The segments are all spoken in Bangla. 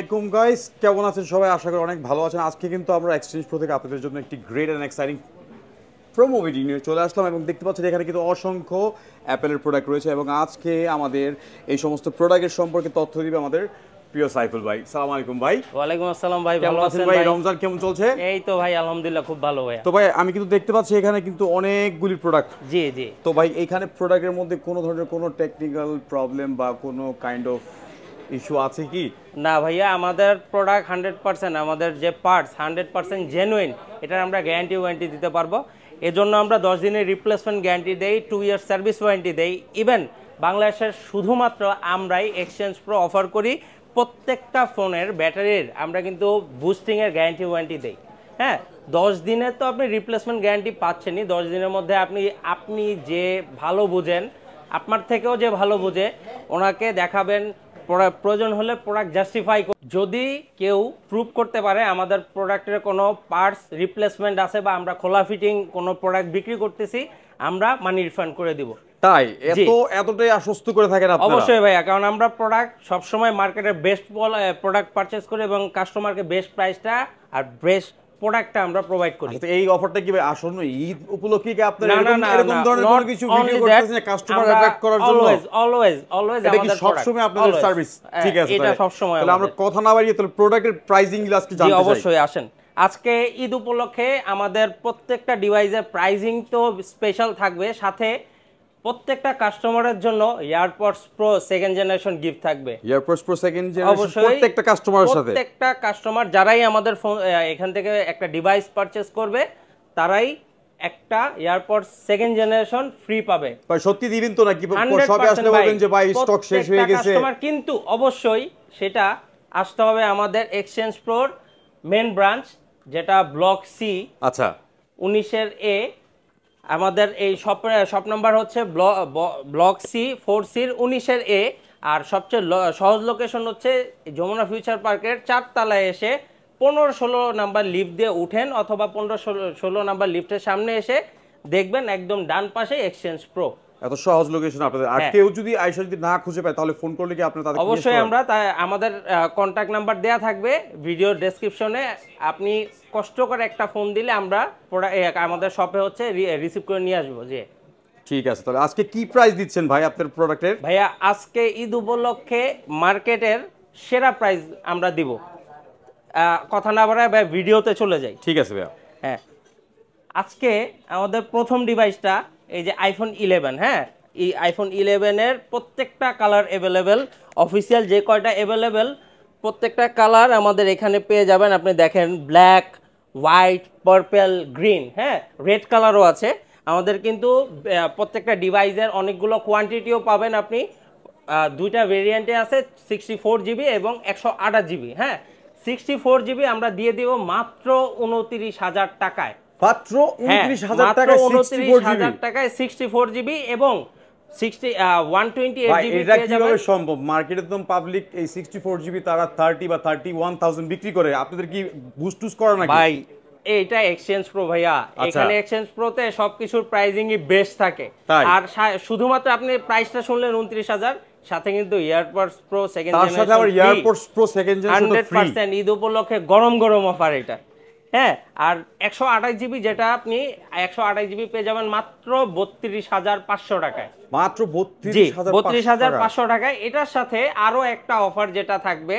আসসালামু গাইস, কেমন আছেন সবাই? আশা করি অনেক ভালো আছেন। আজকে কিন্তু আমরা এক্সচেঞ্জ প্রো থেকে আপনাদের জন্য একটি great and exciting promo video নিয়ে চলে আসলাম এবং দেখতে পাচ্ছেন এখানে কিন্তু অসংখ্য অ্যাপেলের প্রোডাক্ট রয়েছে এবং আজকে আমাদের এই সমস্ত প্রোডাক্টের সম্পর্কে তথ্য দিবে আমাদের প্রিয় সাইফুল ভাই। সালাম আলাইকুম ভাই। ওয়ালাইকুম আসসালাম ভাই, ভালো আছেন ভাই? রমজান কেমন চলছে? এই তো ভাই আলহামদুলিল্লাহ খুব ভালো ভাই। তো ভাই আমি কিন্তু দেখতে পাচ্ছি এখানে কিন্তু অনেকগুলি প্রোডাক্ট। জি জি। তো ভাই এখানে প্রোডাক্টের মধ্যে কোনো ধরনের কোনো টেকনিক্যাল প্রবলেম বা কোনো কাইন্ড অফ ইস্যু আছে কি? না ভাইয়া, আমাদের প্রোডাক্ট 100%, আমাদের যে পার্টস 100% জেনুইন, এটার আমরা গ্যারান্টি ওয়ারেন্টি দিতে পারবো। এজন্য আমরা 10 দিনের রিপ্লেসমেন্ট গ্যারান্টি দেই, 2 ইয়ার সার্ভিস ওয়ারেন্টি দেই। ইভেন বাংলাদেশের শুধুমাত্র আমরাই এক্সচেঞ্জ প্রো অফার করি। প্রত্যেকটা ফোনের ব্যাটারির আমরা কিন্তু বুস্টিংয়ের গ্যারান্টি ওয়ারেন্টি দেই। হ্যাঁ, 10 দিনের তো আপনি রিপ্লেসমেন্ট গ্যারান্টি পাচ্ছেনই। 10 দিনের মধ্যে আপনি যে ভালো বুঝেন, আপনার থেকেও যে ভালো বুঝে, ওনাকে দেখাবেন। প্রয়োজন হলে প্রোডাক্ট জাস্টিফাই, যদি কেউ প্রুভ করতে পারে আমাদের প্রোডাক্টের কোনো পার্টস রিপ্লেসমেন্ট আছে বা আমরা খোলা ফিটিং কোনো প্রোডাক্ট বিক্রি করতেছি, আমরা মানি রিফান্ড করে দিব। তাই এতটাই আশ্বস্ত করে থাকেন আপনারা? অবশ্যই ভাইয়া, কারণ আমরা প্রোডাক্ট সবসময় মার্কেটের বেস্ট প্রোডাক্ট পারচেজ করি এবং কাস্টমারকে বেস্ট প্রাইসটা আর বেস্ট প্রোডাক্টটা আমরা প্রোভাইড করি। এই অফারটা কি ভাই আসন্ন ঈদ উপলক্ষে কি আপনারা এরকম ধরনের কোনো কিছু ভিডিও করতেছেন কাস্টমার অ্যাট্রাক্ট করার জন্য? অলওয়েজ এটা কি সব সময় আপনাদের সার্ভিস? ঠিক আছে, এটা সব সময়। তাহলে আমরা কথা না বাড়িয়ে তাহলে প্রোডাক্টের প্রাইসিং গুলো আজকে জানতে চাই। অবশ্যই আসেন। আজকে ঈদ উপলক্ষে আমাদের প্রত্যেকটা ডিভাইসের প্রাইসিং তো স্পেশাল থাকবে, সাথে প্রত্যেকটা কাস্টমারের জন্য AirPods pro second generation gift থাকবে। এয়ারপডস প্রো সেকেন্ড জেনারেশন প্রত্যেকটা কাস্টমারের সাথে, প্রত্যেকটা কাস্টমার যারাই আমাদের ফোন এখান থেকে একটা ডিভাইস পারচেজ করবে, তারাই একটা এয়ারপডস সেকেন্ড জেনারেশন ফ্রি পাবে। ভাই সত্যি দিবেন তো নাকি সবে আসলে বলবেন যে ভাই স্টক শেষ হয়ে গেছে? কাস্টমার কিন্তু অবশ্যই সেটা আসতে হবে আমাদের এক্সচেঞ্জ প্রোর মেন ব্রাঞ্চ, যেটা ব্লক সি, আচ্ছা 19 এ। আমাদের এই শপ নাম্বার হচ্ছে ব্লক সি 4C 19 এ। আর সবচেয়ে সহজ লোকেশন হচ্ছে যমুনা ফিউচার পার্কের 4 তলায় এসে 15-16 নাম্বার লিফট দিয়ে উঠেন, অথবা 15-16 নাম্বার লিফটের সামনে এসে দেখবেন একদম ডান পাশে এক্সচেঞ্জ প্রো। এত সহজ লোকেশন আপনাদের। আর কেউ যদি আইসা যদি না খুঁজে পায় তাহলে ফোন করলে কি আপনারা তাদের? অবশ্যই আমাদের কন্টাক্ট নাম্বার দেয়া থাকবে ভিডিও ডেসক্রিপশনে। আপনি কষ্ট করে একটা ফোন দিলে আমরা আমাদের শপে হচ্ছে রিসিভ করে নিয়ে আসবো। জি ঠিক আছে। তাহলে আজকে কি প্রাইস দিচ্ছেন ভাই আপনার প্রোডাক্টের? ভাইয়া আজকে ঈদ উপলক্ষে মার্কেটের সেরা প্রাইস আমরা দিব। কথা না বাড়ায় ভাই ভিডিওতে চলে যাই। ঠিক আছে ভাইয়া। হ্যাঁ, আজকে আমাদের প্রথম ডিভাইসটা এই যে আইফোন 11। হ্যাঁ, এই আইফোন 11-এর প্রত্যেকটা কালার অ্যাভেলেবেল। অফিসিয়াল যে কয়টা অ্যাভেলেবেল প্রত্যেকটা কালার আমাদের এখানে পেয়ে যাবেন। আপনি দেখেন ব্ল্যাক, হোয়াইট, পার্পল, গ্রিন, হ্যাঁ রেড কালারও আছে আমাদের। কিন্তু প্রত্যেকটা ডিভাইসের অনেকগুলো কোয়ান্টিটিও পাবেন আপনি। দুইটা ভেরিয়েন্টে আছে, 64 জিবি এবং 128 জিবি। হ্যাঁ, 64 জিবি আমরা দিয়ে দিব মাত্র 29,000 টাকায়। মাত্র 29,000 টাকায় 29,000 টাকায় 64 জিবি এবং 128 জিবি এটা কিভাবে সম্ভব? মার্কেটে তো পাবলিক এই 64 জিবি তারা 30 বা 31,000 বিক্রি করে, আপনাদের কি বুস্ট করা নাকি? ভাই এইটা এক্সচেঞ্জ প্রো ভাইয়া, এখানে এক্সচেঞ্জ প্রোতে সবকিছুর প্রাইসিংই বেস্ট থাকে। আর শুধুমাত্র আপনি প্রাইসটা শুনলেন 29,000, সাথে কিন্তু এয়ারপডস প্রো সেকেন্ড জেনারেশন, তার সাথে আবার AirPods pro second generation 100% Eid উপলক্ষে গরম গরম অফার এটা। হ্যাঁ, আর 128 জিবি যেটা আপনি 128 জিবি পেয়ে যাবেন মাত্র 32,500 টাকায়। মাত্র 32,500 টাকায়। এটার সাথে আরো একটা অফার যেটা থাকবে,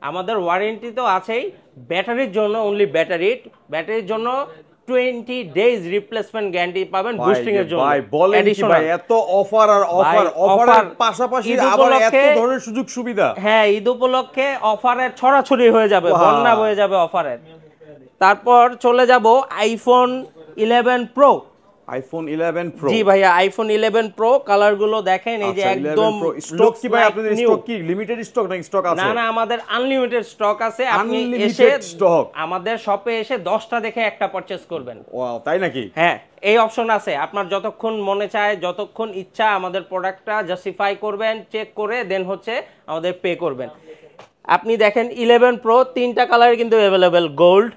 আমাদের ওয়ারেন্টি তো আছেই, ব্যাটারির জন্য অনলি ব্যাটারির জন্য 20 ডেজ রিপ্লেসমেন্ট গ্যারান্টি পাবেন বুস্টিং এর জন্য। ভাই বলেন কি ভাই, এত অফার আর অফারের পাশাপাশি আবার এত ধরনের সুযোগ সুবিধা। হ্যাঁ, ঈদ উপলক্ষে অফারের ছড়াছড়ি হয়ে যাবে, বন্যা হয়ে যাবে অফারের। তারপর চলে যাব আইফোন 11 প্রো। আইফোন 11 প্রো, জি ভাইয়া আইফোন 11 প্রো কালারগুলো দেখেন, এই যে একদম স্টক কি ভাই আপনাদের স্টক কি লিমিটেড স্টক নাকি স্টক আছে? না, আমাদের আনলিমিটেড স্টক আছে। আপনি এসে আমাদের শপে এসে 10টা দেখে একটা পারচেজ করবেন। ওয়াও, তাই নাকি? হ্যাঁ, এই অপশন আছে। আপনার যতক্ষণ মনে চায়, যতক্ষণ ইচ্ছা আমাদের প্রোডাক্টটা জাস্টিফাই করবেন, চেক করে দেন হচ্ছে আমাদের পে করবেন। আপনি দেখেন 11 প্রো 3টা কালার কিন্তু अवेलेबल, গোল্ড,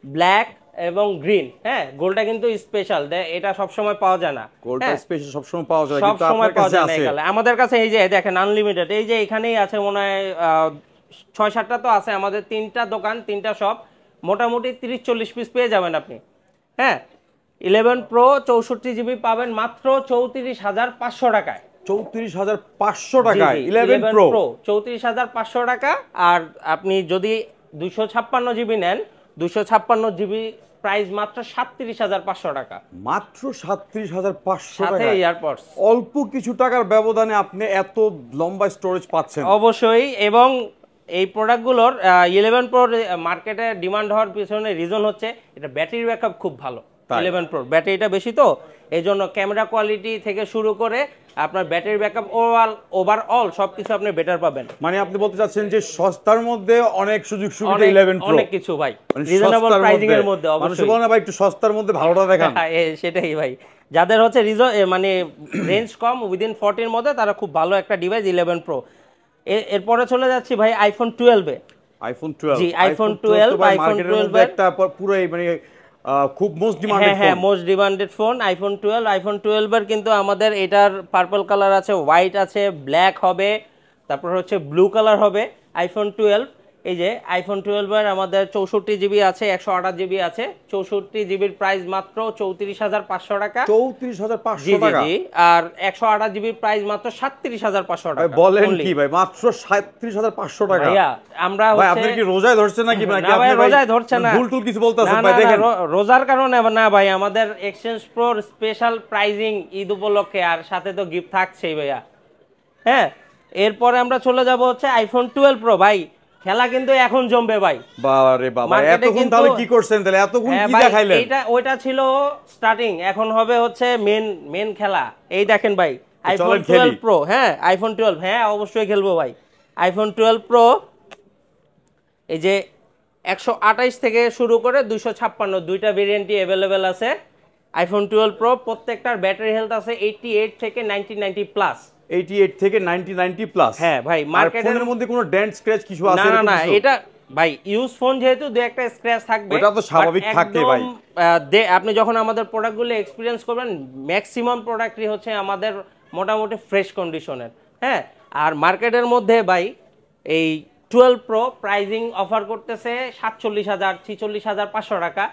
ব্ল্যাক এবং গ্রিন। হ্যাঁ, গোল্ডটা কিন্তু স্পেশাল, এটা সব সময় পাওয়া যায় না। গোল্ডটা স্পেশাল সব সময় পাওয়া যায়, কিন্তু আপনার কাছে আছে। আমাদের কাছে এই যে দেখেন আনলিমিটেড, এই যে এখানেই আছে মনে হয় 6-7টা তো আছে আমাদের, 3টা দোকান 3টা শপ, মোটামুটি 30-40 পিস পেয়ে যাবেন আপনি। হ্যাঁ, 11 প্রো 64 জিবি পাবেন মাত্র 34,500 টাকায়। 34,500 টাকায় 11 প্রো 34,500 টাকা। আর আপনি যদি 256 জিবি নেন, 256 জিবি প্রাইস মাত্র 37,500 টাকা, মাত্র 37,500 সাথে টাকা। এয়ারপডস। অল্প কিছু টাকার ব্যবধানে আপনি এত লম্বা স্টোরেজ পাচ্ছেন। অবশ্যই, এবং এই প্রোডাক্টগুলোর 11 প্রো মার্কেটে ডিমান্ড হওয়ার পিছনে রিজন হচ্ছে এটা ব্যাটারি ব্যাকআপ খুব ভালো। 11 প্রো ব্যাটারিটা বেশি, তো এই জন্য ক্যামেরা কোয়ালিটি থেকে শুরু করে আপনার ব্যাটারি ব্যাকআপ ওভারঅল সবকিছু আপনি বেটার পাবেন। মানে আপনি বলতে চাচ্ছেন যে সস্তার মধ্যে অনেক সুযোগ সুবিধা 11 প্রো, অনেক কিছু ভাই, রিজনেবল প্রাইসিং এর মধ্যে। মানুষ অবশ্যই বলে না ভাই একটু সস্তার মধ্যে ভালোটা দেখান। সেটাই ভাই, যাদের হচ্ছে মানে রেঞ্জ কম উইদিন 40 মধ্যে, তারা খুব ভালো একটা ডিভাইস 11 প্রো। এরপরে চলে যাচ্ছি ভাই আইফোন 12 এ। আইফোন 12, জি, আইফোন 12 একটা পুরো মানে খুব মোস্ট ডিমান্ডেড ফোন। হ্যাঁ, মোস্ট ডিমান্ডেড ফোন আইফোন 12 এর কিন্তু আমাদের এটার পার্পল কালার আছে, হোয়াইট আছে, ব্ল্যাক হবে, তারপর হচ্ছে ব্লু কালার হবে আইফোন 12। এই যে আইফোন 12 এর আমাদের 64 জিবি আছে, 128 জিবি আছে। 64 জিবির প্রাইস মাত্র 34,500 টাকা। 34,500 টাকা। জি, আর 128 জিবির প্রাইস মাত্র 37,500 টাকা। বলেন কি ভাই, মাত্র 37,500 টাকা? ভাইয়া আমরা ভাই আপনি কি রোজায় ধরছেন নাকি? না ভাই, রোজায় ধরছে না, ভুল টুল কিছু বলতেছেন ভাই? দেখেন রোজার কারণে না ভাই, আমাদের এক্সচেঞ্জ প্রোর স্পেশাল প্রাইজিং ঈদ উপলক্ষে, আর সাথে তো গিফট থাকছেই ভাইয়া। হ্যাঁ, এরপরে আমরা চলে যাব হচ্ছে আইফোন 12 প্রো। ভাই খেলা কিন্তু এখন জমবে ভাই। বাবা রে বাবা, এতক্ষণ তাহলে কি করছেন? তাহলে এতক্ষণ কি দেখাইলেন? ওইটা ছিল স্টার্টিং, এখন হবে হচ্ছে মেন খেলা। এই দেখেন ভাই আইফোন 12 প্রো। হ্যাঁ, আইফোন 12, হ্যাঁ অবশ্যই খেলবো ভাই। আইফোন 12 প্রো, এই যে 128 থেকে শুরু করে 256, দুইটা ভেরিয়েন্টই অ্যাভেলেবেল আছে আইফোন 12 প্রো। প্রত্যেকটার ব্যাটারি হেলথ আছে 88 থেকে 90 প্লাস। 88 থেকে 90 প্লাস। হ্যাঁ ভাই, মার্কেটের মধ্যে কোনো ডেন্ট স্ক্র্যাচ কিছু আছে? না, এটা ভাই ইউজ ফোন, যেহেতু দুই একটা স্ক্র্যাচ থাকবে, ওটা তো স্বাভাবিক থাকে ভাই। আপনি যখন আমাদের প্রোডাক্টগুলো এক্সপেরিয়েন্স করবেন, ম্যাক্সিমাম প্রোডাক্টই হচ্ছে আমাদের মোটামুটি ফ্রেশ কন্ডিশনের। হ্যাঁ, আর মার্কেটের মধ্যে ভাই এই 12 প্রো প্রাইজিং অফার করতেছে 47,000 46,500 টাকা,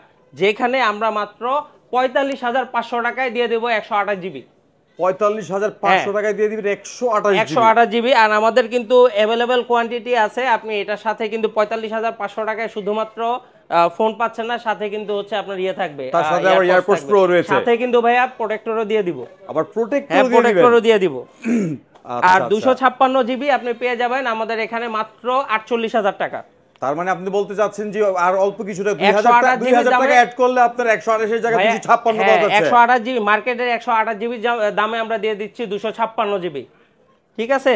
যেখানে আমরা মাত্র 45,500 টাকায় দিয়ে দেবো 128 জিবি। 45,500 টাকায় দিয়ে দিবেন 128 জিবি। আর আমাদের কিন্তু অ্যাভেলেবেল কোয়ান্টিটি আছে, আপনি এটার সাথে কিন্তু 45,500 টাকায় শুধুমাত্র ফোন পাচ্ছেন না, সাথে কিন্তু হচ্ছে আপনার থাকবে, তার সাথে আবার এয়ারপডস প্রো রয়েছে, সাথে কিন্তু ভাইয়া প্রোটেক্টরও দিয়ে দিব। আবার প্রোটেক্টরও দিয়ে দিব। আর 256 জিবি আপনি পেয়ে যাবেন আমাদের এখানে মাত্র 48,000 টাকা। তার মানে আপনি বলতে চাচ্ছেন যে আর অল্প কিছুটা 2,000 টাকা অ্যাড করলে আপনার 128 এর জায়গায় 256 পাওয়া যাচ্ছে। 128 জিবি মার্কেটের 128 জিবি দামে আমরা দিয়ে দিচ্ছি 256 জিবি। ঠিক আছে,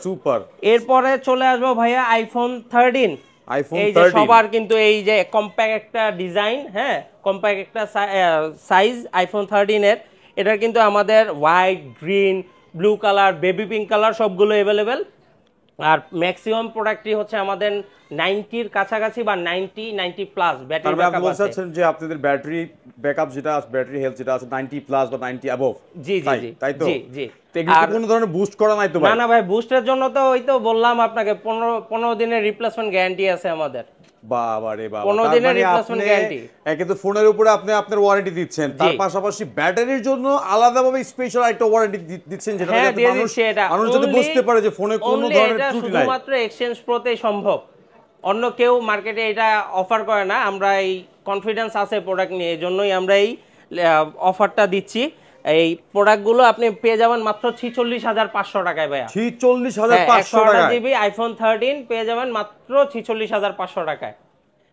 সুপার। এরপরে চলে আসবো ভাইয়া আইফোন 13। এই যে সবার কিন্তু এই যে কম্প্যাক্ট একটা ডিজাইন, হ্যাঁ কম্প্যাক্ট একটা সাইজ আইফোন 13 এর। এটা কিন্তু আমাদের white, green, blue colour, baby pink colour সবগুলো অ্যাভেলেবেল। আর ম্যাক্সিমাম প্রোডাক্টই হচ্ছে আমাদের 90-র কাছাকাছি বা 90 প্লাস ব্যাটারি ব্যাকআপ আছে। আপনি বলছেন যে আপনাদের ব্যাটারি ব্যাকআপ যেটা আছে, ব্যাটারি হেলথ যেটা আছে 90 প্লাস বা 90 অ্যাবভ। জি, তাই তো? জি। আর কোনো ধরনের বুস্ট করা নাই তো ভাই? না ভাই, বুস্টের জন্য তো ওই তো বললাম আপনাকে 15 দিনের রিপ্লেসমেন্ট গ্যারান্টি আছে আমাদের। বাবা রে বাবা, 15 দিনের রিপ্লেসমেন্ট গ্যারান্টি। একে তো ফোনের উপরে আপনি আপনার ওয়ারেন্টি দিচ্ছেন, তার পাশাপাশি ব্যাটারির জন্য আলাদাভাবে স্পেশাল একটা ওয়ারেন্টি দিচ্ছেন, যেটা মানুষ যাতে বুঝতে পারে যে ফোনে কোনো ধরনের ত্রুটি নাই। শুধুমাত্র এক্সচেঞ্জ প্রোতে সম্ভব, অন্য কেউ মার্কেটে এটা অফার করে না। আমরা এই কনফিডেন্স আছে প্রোডাক্ট নিয়ে, এজন্যই আমরা এই অফারটা দিচ্ছি। এই প্রোডাক্টগুলো আপনি পেয়ে যাবেন মাত্র 46,500 টাকায় ভাইয়া। 46,500 টাকা জিবি আইফোন 13 পেয়ে যাবেন মাত্র 46,500 টাকায়,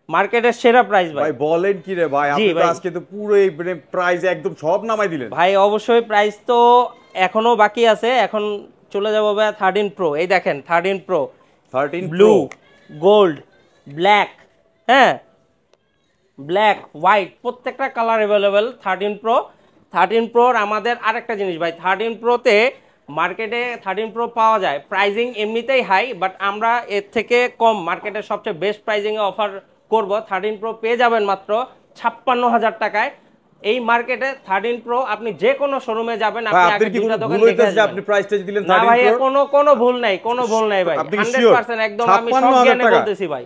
মার্কেটের সেরা প্রাইস ভাই। বলেন কি রে ভাই, আপনি তো আজকে তো পুরো এই প্রাইস একদম সব নামাই দিলেন ভাই। অবশ্যই, প্রাইস তো এখনো বাকি আছে। এখন চলে যাবো ভাই 13 প্রো। এই দেখেন 13 প্রো, ব্লু, গোল্ড, ব্ল্যাক, হ্যাঁ ব্ল্যাক, হোয়াইট, প্রত্যেকটা কালার অ্যাভেলেবেল 13 প্রোর। আমাদের আরেকটা জিনিস ভাই, 13 প্রোতে মার্কেটে 13 প্রো পাওয়া যায়, প্রাইজিং এমনিতেই হাই, বাট আমরা এর থেকে কম মার্কেটের সবচেয়ে বেস্ট প্রাইজিংয়ে অফার করব। 13 প্রো পেয়ে যাবেন মাত্র 56,000 টাকায়, এই মার্কেটে 13 প্রো আপনি যে কোনো শোরুমে যাবেন, ভাই আপনি আপনি আগে কি দুইটা কোনো দোকান ভুল দেখে হইতেছে যে আসবেন। আপনি প্রাইসটা দিলেন না 13 ভাই, প্রো? কোনো ভুল নাই, কোনো ভুল নাই ভাই, আপনি কি 100% একদম আমি 56,000 সজ্ঞানে টাকা? বলতেছি ভাই,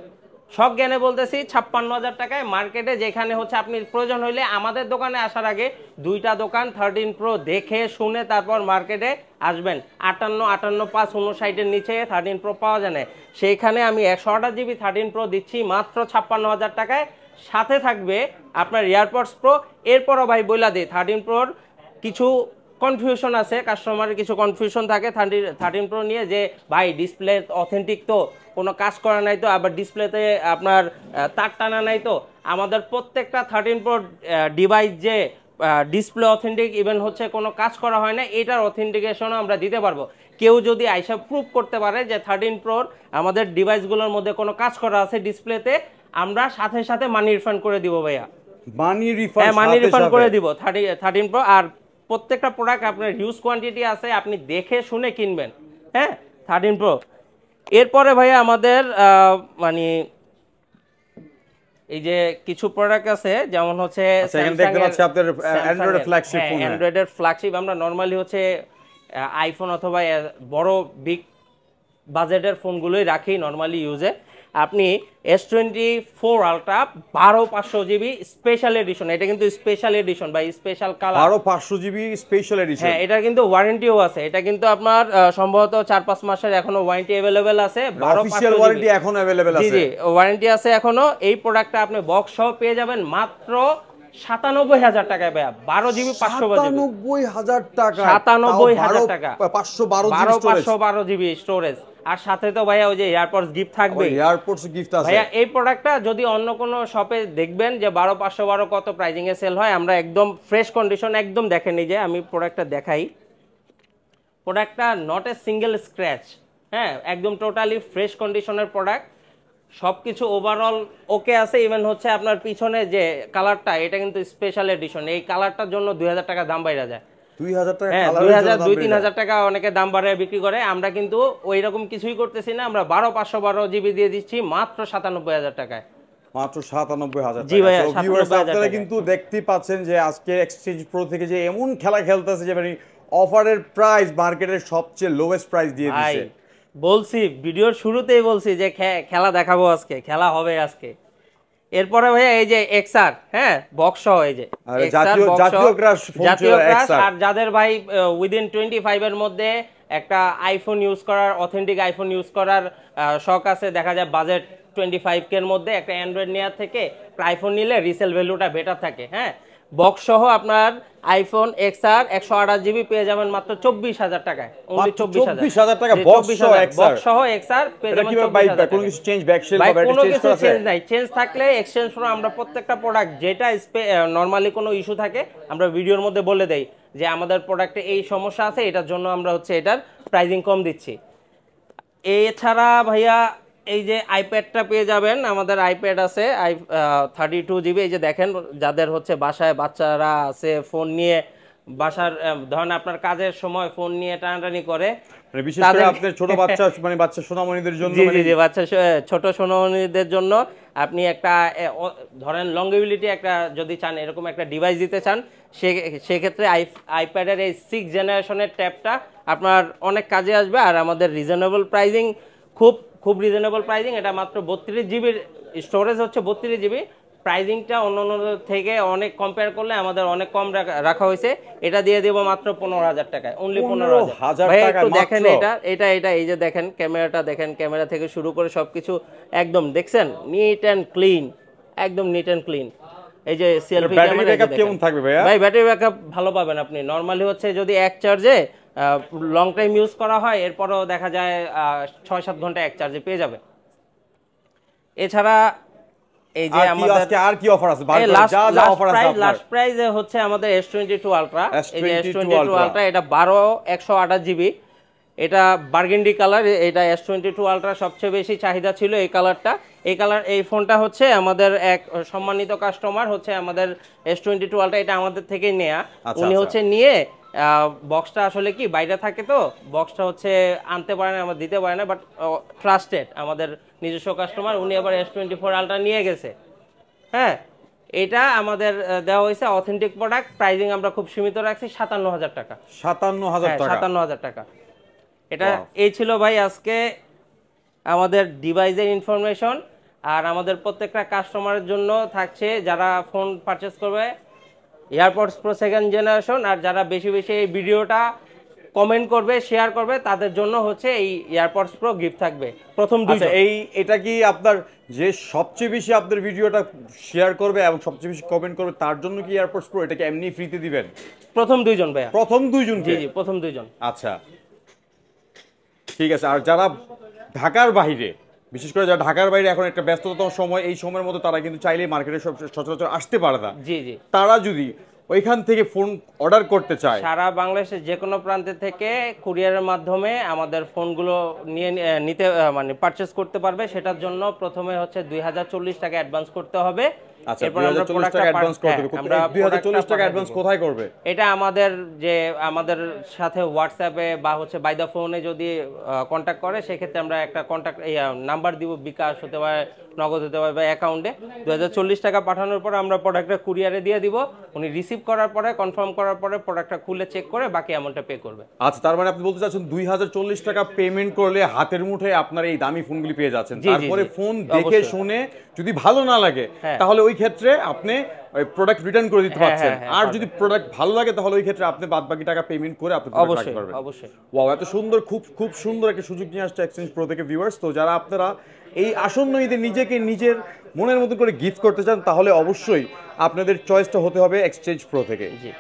সজ্ঞানে বলতেছি 56,000 টাকায় মার্কেটে, যেখানে হচ্ছে আপনি প্রয়োজন হইলে আমাদের দোকানে আসার আগে দুইটা দোকান 13 প্রো দেখে শুনে তারপর মার্কেটে আসবেন। 58, 5, 59 এর নিচে 13 প্রো পাওয়া যায় না, সেইখানে আমি 128 জিবি 13 প্রো দিচ্ছি মাত্র 56,000 টাকায়, সাথে থাকবে আপনার এয়ারপডস প্রো। এরপরও ভাই বইলা দিই 13 প্রোর কিছু কনফিউশন আছে, কাস্টমারের কিছু কনফিউশন থাকে 13 প্রো নিয়ে, যে ভাই ডিসপ্লে অথেন্টিক তো, কোনো কাজ করা নাই তো, আবার ডিসপ্লেতে আপনার তার টানা নাই তো। আমাদের প্রত্যেকটা 13 প্রো ডিভাইস যে ডিসপ্লে অথেন্টিক, ইভেন হচ্ছে কোনো কাজ করা হয় না, এটার অথেন্টিকেশনও আমরা দিতে পারবো। কেউ যদি আইসা প্রুভ করতে পারে যে 13 প্রোর আমাদের ডিভাইসগুলোর মধ্যে কোনো কাজ করা আছে ডিসপ্লেতে, আমরা সাথে সাথে মানি রিফান্ড করে দিব ভাইয়া। মানি রিফান্ড? হ্যাঁ, মানি রিফান্ড করে দিব 13 প্রো। আর প্রত্যেকটা প্রোডাক্ট আপনার হিউজ কোয়ান্টিটি আছে, আপনি দেখে শুনে কিনবেন। হ্যাঁ, 13 প্রো। এরপরে ভাইয়া আমাদের মানে এই যে কিছু প্রোডাক্ট আছে, যেমন হচ্ছে এখানে দেখতে পাচ্ছি আপনার অ্যান্ড্রয়েডের ফ্ল্যাগশিপ ফোন। অ্যান্ড্রয়েডের ফ্ল্যাগশিপ আমরা নরমালি হচ্ছে আইফোন অথবা বড় বিগ বাজেটের ফোনগুলোই রাখি নরমালি ইউজে। আপনি S24 ultra 12/500 GB special edition, এটা কিন্তু স্পেশাল এডিশন বা special colour. 12/500 GB special edition. হ্যাঁ, এটা কিন্তু ওয়ারেন্টিও আছে, এটা কিন্তু আপনার সম্ভবত 4-5 মাসের এখনো ওয়ারেন্টি अवेलेबल আছে। অফিশিয়াল ওয়ারেন্টি এখনো अवेलेबल আছে? জি, ওয়ারেন্টি আছে এখনো। এই প্রোডাক্টটা আপনি বক্স সহ পেয়ে যাবেন মাত্র 97,000 টাকায় ভাইয়া। 12 জিবি 97,000 টাকা? 97,000 টাকা, 512 জিবি স্টোরেজ। আর সাথে তো ভাইয়া ওই যে এয়ারপডস গিফট থাকবে। এয়ারপডস গিফট আছে ভাইয়া। এই প্রোডাক্টটা যদি অন্য কোনো শপে দেখবেন যে 12,512 কত প্রাইজিং এ সেল হয়, আমরা একদম ফ্রেশ কন্ডিশন, একদম দেখেন এই যে আমি প্রোডাক্টটা দেখাই। প্রোডাক্টটা নট এ সিঙ্গেল স্ক্র্যাচ, হ্যাঁ, একদম টোটালি ফ্রেশ কন্ডিশনের প্রোডাক্ট। সবকিছু ওভারঅল ওকে আছে। ইভেন হচ্ছে আপনার পিছনে যে কালারটা, এটা কিন্তু স্পেশাল এডিশন, এই কালারটার জন্য 2,000 টাকা দাম বাইরে যায়। 2,000 টাকা? হ্যাঁ, 2,000-3,000 টাকা অনেকে দাম বাড়ায় বিক্রি করে। আমরা কিন্তু ওই রকম কিছুই করতেছি না, আমরা 12,512 জিবি দিয়ে দিচ্ছি মাত্র 97,000 টাকায়। মাত্র 97,000 জি ভাইয়া, টাকা। 97,000 আপনারা টাকা। কিন্তু দেখতে পাচ্ছেন যে আজকে এক্সচেঞ্জ প্রো থেকে যে এমন খেলা খেলতেছে যে মানে অফারের প্রাইস মার্কেটের সবচেয়ে লোয়েস্ট প্রাইস দিয়ে ভাই দিয়েছে। বলছি, ভিডিওর শুরুতেই বলছি যে খেলা দেখাবো আজকে, খেলা হবে আজকে। এরপরে ভাইয়া এই যে XR, হ্যাঁ, বক্স সহ, এই যে জাতীয় ক্রাশ ফোন ছিল XR। আর যাদের ভাই উইদিন 25 এর মধ্যে একটা আইফোন ইউজ করার, অথেন্টিক আইফোন ইউজ করার শখ আছে, দেখা যায় বাজেট 25K এর মধ্যে, একটা অ্যান্ড্রয়েড নেওয়ার থেকে আইফোন নিলে রিসেল ভ্যালুটা বেটার থাকে। হ্যাঁ, বক্স সহ আপনার আইফোন XR 128 জিবি পেয়ে যাবেন মাত্র 24,000 টাকায়। অনলি 24,000 টাকা বক্স সহ XR পেয়ে যাবেন 24,000 টাকা। কোনো কিছু চেঞ্জ ব্যাক সেল ভাই বা ব্যাটারি কোনো চেঞ্জ কিছু করা আছে? চেঞ্জ নাই, চেঞ্জ থাকলে এক্সচেঞ্জ করে আমরা প্রত্যেকটা প্রোডাক্ট যেটা নরমালি কোনো ইস্যু থাকে আমরা ভিডিওর মধ্যে বলে দেই যে আমাদের প্রোডাক্টে এই সমস্যা আছে, এটার জন্য আমরা হচ্ছে এটার প্রাইজিং কম দিচ্ছি। এছাড়া ভাইয়া এই যে আইপ্যাডটা পেয়ে যাবেন, আমাদের আইপ্যাড আছে 32 জিবি। এই যে দেখেন, যাদের হচ্ছে বাসায় বাচ্চারা আছে, ফোন নিয়ে বাসার ধরেন আপনার কাজের সময় ফোন নিয়ে টানাটানি করে, মানে বিশেষ করে আপনাদের ছোট বাচ্চা, মানে বাচ্চা সোনামণিদের জন্য, জি জি, বাচ্চা ছোট সোনামণিদের জন্য আপনি একটা ধরেন লংগেভিলিটি একটা যদি চান, এরকম একটা ডিভাইস দিতে চান, সেক্ষেত্রে আইপ্যাডের এই 6 জেনারেশনের ট্যাবটা আপনার অনেক কাজে আসবে। আর আমাদের রিজনেবল প্রাইজিং, খুব রিজনেবল প্রাইজিং। এটা মাত্র 32 জিবির স্টোরেজ, হচ্ছে 32 জিবি। প্রাইজিংটা অন্য থেকে অনেক কম্পেয়ার করলে আমাদের অনেক কম রাখা হয়েছে। এটা দিয়ে দেবো মাত্র 15,000 টাকায়, অনলি 15,000 ভাই। একটু দেখেন এটা এই যে দেখেন, ক্যামেরাটা দেখেন, ক্যামেরা থেকে শুরু করে সবকিছু একদম দেখছেন নিট অ্যান্ড ক্লিন, একদম নিট অ্যান্ড ক্লিন। এই যে সেলফি ক্যামেরা, ব্যাকআপ কেমন থাকবে ভাইয়া? ভাই ব্যাটারি ব্যাকআপ ভালো পাবেন আপনি। নরমালি হচ্ছে যদি এক চার্জে লং টাইম ইউজ করা হয়, এরপরও দেখা যায় 6-7 ঘন্টা এক চার্জে পেয়ে যাবে। এছাড়া এই যে আমাদের আজকে আর কি অফার আছে? যা অফার আছে আপনার লাস্ট প্রাইসে হচ্ছে আমাদের S22 আলট্রা। এই যে S22 আলট্রা, এটা 128GB, এটা বার্গেন্ডি কালার। এটা S22 আলট্রা সবচেয়ে বেশি চাহিদা ছিল এই কালারটা। এই ফোনটা হচ্ছে আমাদের এক সম্মানিত কাস্টমার, হচ্ছে আমাদের S22 আলট্রা, এটা আমাদের থেকেই নেয়া। উনি হচ্ছে নিয়ে বক্সটা আসলে কি বাইরে থাকে, তো বক্সটা হচ্ছে আনতে পারে না, আমরা দিতে পারে না, বাট ট্রাস্টেড আমাদের নিজস্ব কাস্টমার, উনি আবার S24 আলট্রা নিয়ে গেছে। হ্যাঁ, এটা আমাদের দেওয়া হয়েছে অথেন্টিক প্রোডাক্ট, প্রাইজিং আমরা খুব সীমিত রাখছি 57,000 টাকা। 57,000 টাকা, 57,000 টাকা। এটা এই ছিল ভাই আজকে আমাদের ডিভাইসের ইনফরমেশন। আর আমাদের প্রত্যেকটা কাস্টমারের জন্য থাকছে যারা ফোন পারচেস করবে এয়ারপডস প্রো 2nd জেনারেশন, আর যারা বেশি বেশি এই ভিডিওটা কমেন্ট করবে, শেয়ার করবে, তাদের জন্য হচ্ছে এই এয়ারপডস প্রো গিফট থাকবে প্রথম দুইজন। এটা কি আপনার যে সবচেয়ে বেশি আপনাদের ভিডিওটা শেয়ার করবে এবং সবচেয়ে বেশি কমেন্ট করবে তার জন্য কি এয়ারপডস প্রো এটাকে এমনি ফ্রিতে দিবেন? প্রথম দুইজন ভাইয়া, প্রথম দুইজন? জি জি, প্রথম দুইজন। আচ্ছা ঠিক আছে। আর যারা ঢাকার বাইরে, বিশেষ করে যারা ঢাকার বাইরে এখন একটা ব্যস্ততম সময়, এই সময়ের মধ্যে তারা কিন্তু চাইলে মার্কেটে সচরাচর আসতে পারে না, জি জি, তারা যদি ওইখান থেকে ফোন অর্ডার করতে চায়, সারা বাংলাদেশের যে কোনো প্রান্তে থেকে কুরিয়ারের মাধ্যমে আমাদের ফোনগুলো নিতে মানে পারচেস করতে পারবে। সেটার জন্য প্রথমে হচ্ছে 2040 টাকা অ্যাডভান্স করতে হবে। আচ্ছা 2040 টাকা অ্যাডভান্স করতে হবে। আমরা 2040 টাকা অ্যাডভান্স কোথায় করবে? এটা আমাদের সাথে হোয়াটসঅ্যাপে বা হচ্ছে বাই দা ফোনে যদি কন্ট্যাক্ট করে, সেক্ষেত্রে আমরা একটা কন্ট্যাক্ট নাম্বার দিব, বিকাশ হতে পারে, নগদ হতে পারে বা অ্যাকাউন্টে। 2040 টাকা পাঠানোর পরে আমরা প্রোডাক্টটা কুরিয়ারে দিয়ে দিব। উনি রিসিভ করার পরে, কনফার্ম করার পরে প্রোডাক্টটা খুলে চেক করে বাকি অ্যামাউন্টটা পে করবে। আচ্ছা তার মানে আপনি বলতে চাচ্ছেন 2040 টাকা পেমেন্ট করলে হাতের মুঠোয় আপনার এই দামি ফোনগুলি পেয়ে যাচ্ছেন। তারপরে ফোন দেখে শুনে যদি ভালো না লাগে তাহলে ওই ক্ষেত্রে আপনি প্রোডাক্ট রিটার্ন করে দিতে পারছেন। আর যদি প্রোডাক্ট ভালো লাগে তাহলে ওই ক্ষেত্রে আপনি বাদবাকি টাকা পেমেন্ট করে আপনি প্রোডাক্ট রাখতে পারবেন। অবশ্যই। ওয়াও, এত সুন্দর, খুব সুন্দর একটা সুযোগ নিয়ে আসছে এক্সচেঞ্জ প্রো থেকে ভিউয়ার্স। তো যারা আপনারা এই আসন্ন ঈদে নিজেকে নিজের মনের মতো করে গিফট করতে চান তাহলে অবশ্যই আপনাদের চয়েসটা হতে হবে এক্সচেঞ্জ প্রো থেকে। জি।